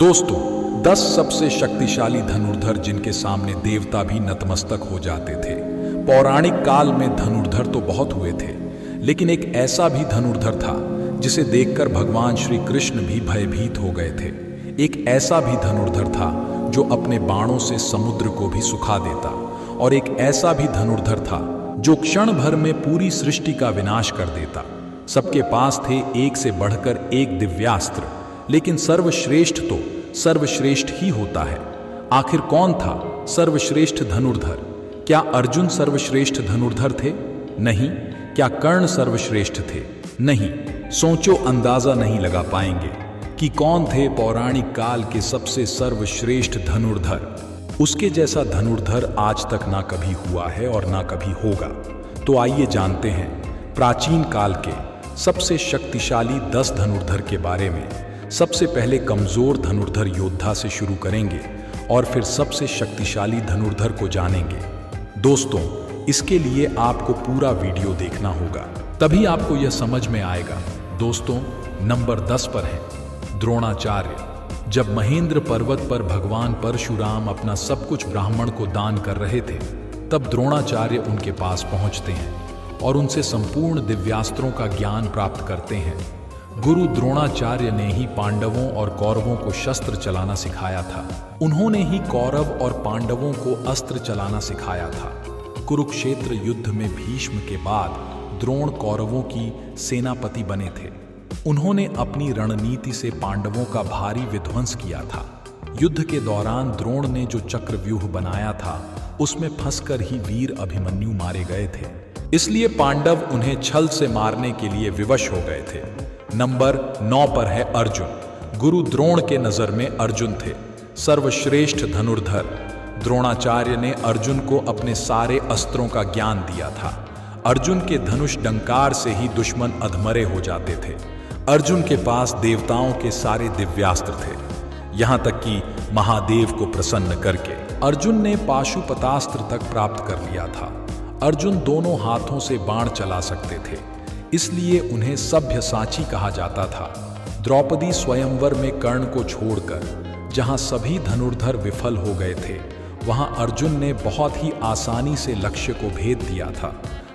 दोस्तों, 10 सबसे शक्तिशाली धनुर्धर जिनके सामने देवता भी नतमस्तक हो जाते थे। पौराणिक काल में धनुर्धर तो बहुत हुए थे, लेकिन एक ऐसा भी धनुर्धर था जिसे देखकर भगवान श्री कृष्ण भी भयभीत हो गए थे। एक ऐसा भी धनुर्धर था जो अपने बाणों से समुद्र को भी सुखा देता, और एक ऐसा भी धनुर्धर था जो क्षण भर में पूरी सृष्टि का विनाश कर देता। सबके पास थे एक से बढ़कर एक दिव्यास्त्र, लेकिन सर्वश्रेष्ठ तो सर्वश्रेष्ठ ही होता है। आखिर कौन था सर्वश्रेष्ठ धनुर्धर? क्या अर्जुन सर्वश्रेष्ठ धनुर्धर थे? नहीं। क्या कर्ण सर्वश्रेष्ठ थे? नहीं। सोचो, अंदाजा नहीं लगा पाएंगे कि कौन थे पौराणिक काल के सबसे सर्वश्रेष्ठ धनुर्धर। उसके जैसा धनुर्धर आज तक ना कभी हुआ है और ना कभी होगा। तो आइए जानते हैं प्राचीन काल के सबसे शक्तिशाली 10 धनुर्धर के बारे में। सबसे पहले कमजोर धनुर्धर योद्धा से शुरू करेंगे और फिर सबसे शक्तिशाली धनुर्धर को जानेंगे। दोस्तों, इसके लिए आपको पूरा वीडियो देखना होगा, तभी आपको यह समझ में आएगा। दोस्तों, नंबर 10 पर है द्रोणाचार्य। जब महेंद्र पर्वत पर भगवान परशुराम अपना सब कुछ ब्राह्मण को दान कर रहे थे, तब द्रोणाचार्य उनके पास पहुंचते हैं और उनसे संपूर्ण दिव्यास्त्रों का ज्ञान प्राप्त करते हैं। गुरु द्रोणाचार्य ने ही पांडवों और कौरवों को शस्त्र चलाना सिखाया था। उन्होंने ही कौरव और पांडवों को अस्त्र चलाना सिखाया था। कुरुक्षेत्र युद्ध में भीष्म के बाद द्रोण कौरवों की सेनापति बने थे। उन्होंने अपनी रणनीति से पांडवों का भारी विध्वंस किया था। युद्ध के दौरान द्रोण ने जो चक्रव्यूह बनाया था, उसमें फंसकर ही वीर अभिमन्यु मारे गए थे। इसलिए पांडव उन्हें छल से मारने के लिए विवश हो गए थे। नंबर 9 पर है अर्जुन। गुरु द्रोण के नजर में अर्जुन थे सर्वश्रेष्ठ धनुर्धर। द्रोणाचार्य ने अर्जुन को अपने सारे अस्त्रों का ज्ञान दिया था। अर्जुन के धनुष डंकार से ही दुश्मन अधमरे हो जाते थे। अर्जुन के पास देवताओं के सारे दिव्यास्त्र थे, यहां तक कि महादेव को प्रसन्न करके अर्जुन ने पाशुपतास्त्र तक प्राप्त कर लिया था। अर्जुन दोनों हाथों से बाण चला सकते थे, इसलिए उन्हें सभ्यसाची कहा जाता था। द्रौपदी स्वयंवर में कर्ण को छोड़कर जहां सभी धनुर्धर विफल हो गए थे, वहां अर्जुन ने बहुत ही आसानी से लक्ष्य को भेद दिया था।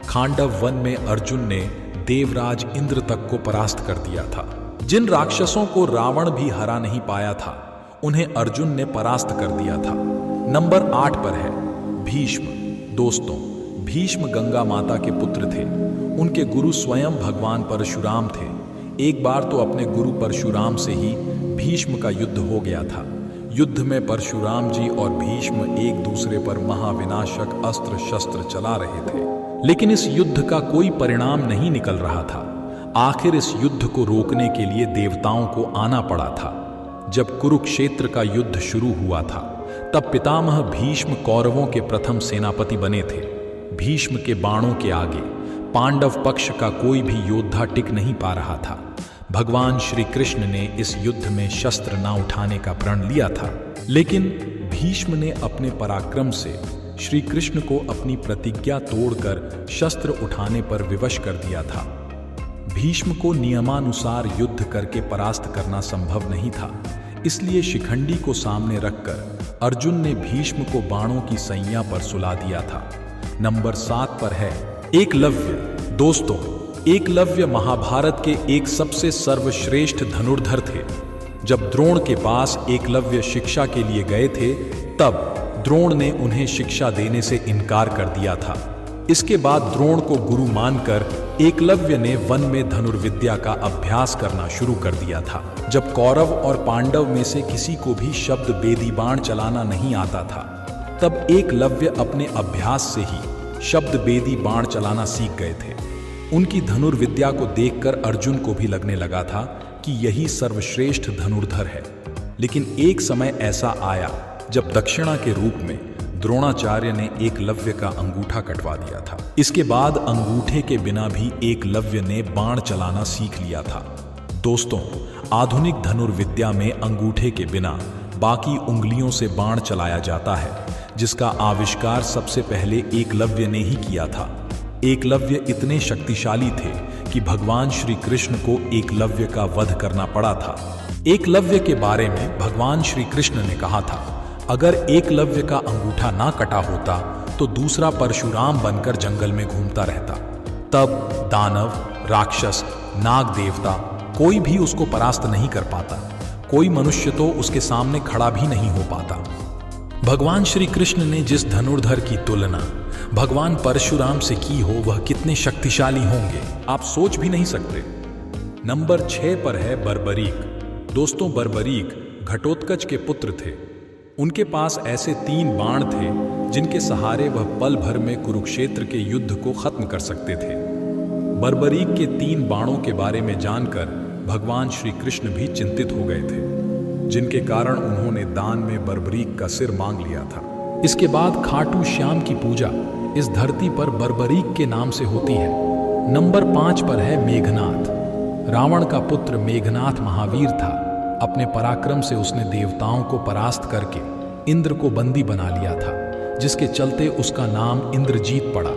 खांडव वन में अर्जुन ने देवराज इंद्र तक को परास्त कर दिया था। जिन राक्षसों को रावण भी हरा नहीं पाया था, उन्हें अर्जुन ने परास्त कर दिया था। नंबर 8 पर है भीष्म। दोस्तों, भीष्म गंगा माता के पुत्र थे। उनके गुरु स्वयं भगवान परशुराम थे। एक बार तो अपने गुरु परशुराम से ही भीष्म का युद्ध हो गया था। युद्ध में परशुराम जी और भीष्म एक दूसरे पर महाविनाशक अस्त्र शस्त्र चला रहे थे, लेकिन इस युद्ध का कोई परिणाम नहीं निकल रहा था। आखिर इस युद्ध को रोकने के लिए देवताओं को आना पड़ा था। जब कुरुक्षेत्र का युद्ध शुरू हुआ था, तब पितामह भीष्म कौरवों के प्रथम सेनापति बने थे। भीष्म के बाणों के आगे पांडव पक्ष का कोई भी योद्धा टिक नहीं पा रहा था। भगवान श्री कृष्ण ने इस युद्ध में शस्त्र न उठाने का प्रण लिया था, लेकिन भीष्म ने अपने पराक्रम से श्री कृष्ण को अपनी प्रतिज्ञा तोड़कर शस्त्र उठाने पर विवश कर दिया था। भीष्म को नियमानुसार युद्ध करके परास्त करना संभव नहीं था, इसलिए शिखंडी को सामने रखकर अर्जुन ने भीष्म को बाणों की सैया पर सुला दिया था। नंबर 7 पर है एकलव्य। दोस्तों, एकलव्य महाभारत के एक सबसे सर्वश्रेष्ठ धनुर्धर थे। जब द्रोण के पास एकलव्य शिक्षा के लिए गए थे, तब द्रोण ने उन्हें शिक्षा देने से इनकार कर दिया था। इसके बाद द्रोण को गुरु मानकर एकलव्य ने वन में धनुर्विद्या का अभ्यास करना शुरू कर दिया था। जब कौरव और पांडव में से किसी को भी शब्द बेदी बाण चलाना नहीं आता था, तब एकलव्य अपने अभ्यास से ही शब्द बेदी बाण चलाना सीख गए थे। उनकी धनुर्विद्या को देखकर अर्जुन को भी लगने लगा था कि यही सर्वश्रेष्ठ धनुर्धर है। लेकिन एक समय ऐसा आया जब दक्षिणा के रूप में द्रोणाचार्य ने एकलव्य का अंगूठा कटवा दिया था। इसके बाद अंगूठे के बिना भी एकलव्य ने बाण चलाना सीख लिया था। दोस्तों, आधुनिक धनुर्विद्या में अंगूठे के बिना बाकी उंगलियों से बाण चलाया जाता है, जिसका आविष्कार सबसे पहले एकलव्य ने ही किया था। एकलव्य इतने शक्तिशाली थे कि भगवान श्री कृष्ण को एकलव्य का वध करना पड़ा था। एकलव्य के बारे में भगवान श्री कृष्ण ने कहा था, अगर एकलव्य का अंगूठा ना कटा होता तो दूसरा परशुराम बनकर जंगल में घूमता रहता। तब दानव, राक्षस, नाग देवता कोई भी उसको परास्त नहीं कर पाता। कोई मनुष्य तो उसके सामने खड़ा भी नहीं हो पाता। भगवान श्री कृष्ण ने जिस धनुर्धर की तुलना भगवान परशुराम से की हो, वह कितने शक्तिशाली होंगे आप सोच भी नहीं सकते। नंबर 6 पर है बर्बरीक। दोस्तों, बर्बरीक घटोत्कच के पुत्र थे। उनके पास ऐसे 3 बाण थे जिनके सहारे वह पल भर में कुरुक्षेत्र के युद्ध को खत्म कर सकते थे। बर्बरीक के 3 बाणों के बारे में जानकर भगवान श्री कृष्ण भी चिंतित हो गए थे, जिनके कारण उन्होंने दान में बर्बरीक का सिर मांग लिया था। इसके बाद खाटू श्याम की पूजा इस धरती पर बर्बरीक के नाम से होती है। नंबर 5 पर है मेघनाथ। रावण का पुत्र मेघनाथ महावीर था। अपने पराक्रम से उसने देवताओं को परास्त करके इंद्र को बंदी बना लिया था, जिसके चलते उसका नाम इंद्रजीत पड़ा।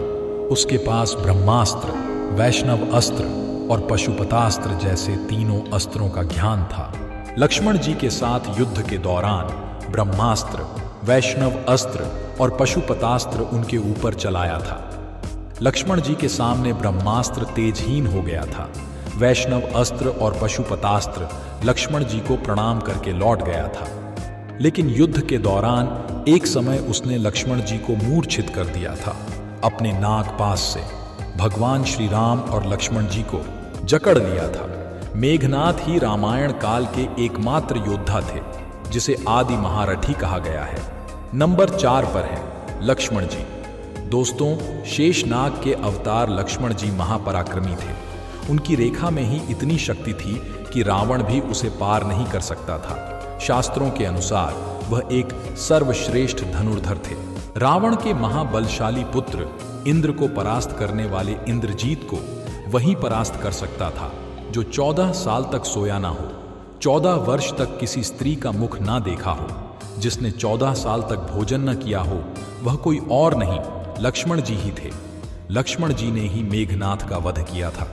उसके पास ब्रह्मास्त्र, वैष्णव अस्त्र और पशुपतास्त्र जैसे तीनों अस्त्रों का ज्ञान था। लक्ष्मण जी के साथ युद्ध के दौरान ब्रह्मास्त्र, वैष्णव अस्त्र और पशुपतास्त्र उनके ऊपर चलाया था। लक्ष्मण जी के सामने ब्रह्मास्त्र तेजहीन हो गया था। वैष्णव अस्त्र और पशुपतास्त्र लक्ष्मण जी को प्रणाम करके लौट गया था। लेकिन युद्ध के दौरान एक समय उसने लक्ष्मण जी को मूर्छित कर दिया था। अपने नाग पास से भगवान श्री राम और लक्ष्मण जी को जकड़ लिया था। मेघनाथ ही रामायण काल के एकमात्र योद्धा थे जिसे आदि महारथी कहा गया है। नंबर 4 पर है लक्ष्मण जी। दोस्तों, शेषनाग के अवतार लक्ष्मण जी महापराक्रमी थे। उनकी रेखा में ही इतनी शक्ति थी कि रावण भी उसे पार नहीं कर सकता था। शास्त्रों के अनुसार वह एक सर्वश्रेष्ठ धनुर्धर थे। रावण के महाबलशाली पुत्र इंद्र को परास्त करने वाले इंद्रजीत को वही परास्त कर सकता था जो 14 साल तक सोया ना हो, 14 वर्ष तक किसी स्त्री का मुख ना देखा हो, जिसने 14 साल तक भोजन न किया हो, वह कोई और नहीं लक्ष्मण जी ही थे। लक्ष्मण जी ने ही मेघनाथ का वध किया था।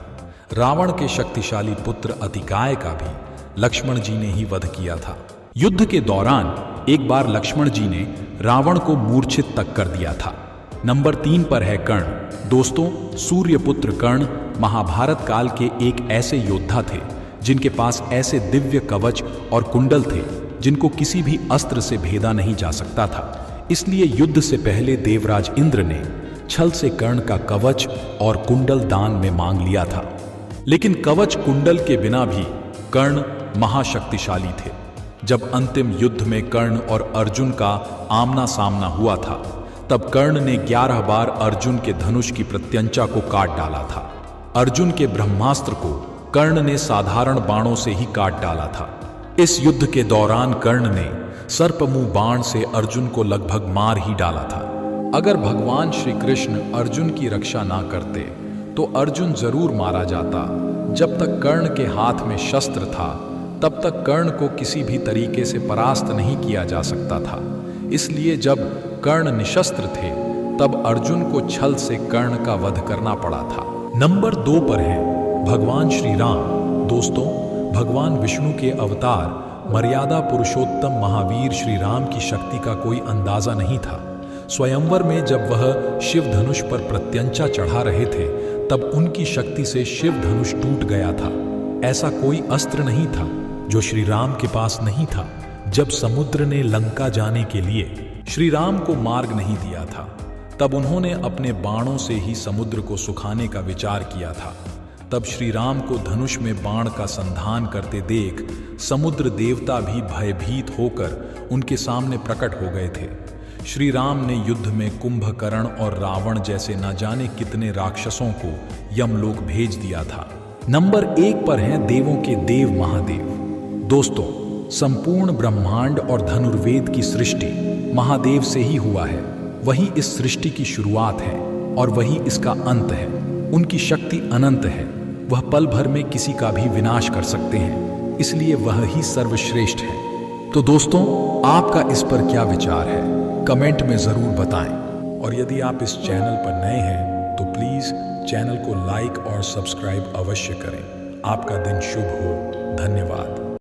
रावण के शक्तिशाली पुत्र अतिकाय का भी लक्ष्मण जी ने ही वध किया था। युद्ध के दौरान एक बार लक्ष्मण जी ने रावण को मूर्छित तक कर दिया था। नंबर 3 पर है कर्ण। दोस्तों, सूर्यपुत्र कर्ण महाभारत काल के एक ऐसे योद्धा थे जिनके पास ऐसे दिव्य कवच और कुंडल थे जिनको किसी भी अस्त्र से भेदा नहीं जा सकता था। इसलिए युद्ध से पहले देवराज इंद्र ने छल से कर्ण का कवच और कुंडल दान में मांग लिया था। लेकिन कवच कुंडल के बिना भी कर्ण महाशक्तिशाली थे। जब अंतिम युद्ध में कर्ण और अर्जुन का आमना सामना हुआ था, तब कर्ण ने 11 बार अर्जुन के धनुष की प्रत्यंचा को काट डाला था। अर्जुन के ब्रह्मास्त्र को कर्ण ने साधारण बाणों से ही काट डाला था। इस युद्ध के दौरान कर्ण ने सर्पमुंह बाण से अर्जुन को लगभग मार ही डाला था। अगर भगवान श्री कृष्ण अर्जुन की रक्षा ना करते तो अर्जुन जरूर मारा जाता। जब तक कर्ण के हाथ में शस्त्र था, तब तक कर्ण को किसी भी तरीके से परास्त नहीं किया जा सकता था। इसलिए जब कर्ण निशस्त्र थे, तब अर्जुन को छल से कर्ण का वध करना पड़ा था। नंबर 2 पर है भगवान श्री राम। दोस्तों, भगवान विष्णु के अवतार मर्यादा पुरुषोत्तम महावीर श्री राम की शक्ति का कोई अंदाजा नहीं था। स्वयंवर में जब वह शिव धनुष पर प्रत्यंचा चढ़ा रहे थे, तब उनकी शक्ति से शिव धनुष टूट गया था। ऐसा कोई अस्त्र नहीं था जो श्री राम के पास नहीं था। जब समुद्र ने लंका जाने के लिए श्री राम को मार्ग नहीं दिया था, तब उन्होंने अपने बाणों से ही समुद्र को सुखाने का विचार किया था। तब श्री राम को धनुष में बाण का संधान करते देख समुद्र देवता भी भयभीत होकर उनके सामने प्रकट हो गए थे। श्री राम ने युद्ध में कुंभकर्ण और रावण जैसे न जाने कितने राक्षसों को यमलोक भेज दिया था। नंबर 1 पर हैं देवों के देव महादेव। दोस्तों, संपूर्ण ब्रह्मांड और धनुर्वेद की सृष्टि महादेव से ही हुआ है। वही इस सृष्टि की शुरुआत है और वही इसका अंत है। उनकी शक्ति अनंत है। वह पल भर में किसी का भी विनाश कर सकते हैं, इसलिए वह ही सर्वश्रेष्ठ है। तो दोस्तों, आपका इस पर क्या विचार है, कमेंट में जरूर बताएं। और यदि आप इस चैनल पर नए हैं तो प्लीज चैनल को लाइक और सब्सक्राइब अवश्य करें। आपका दिन शुभ हो।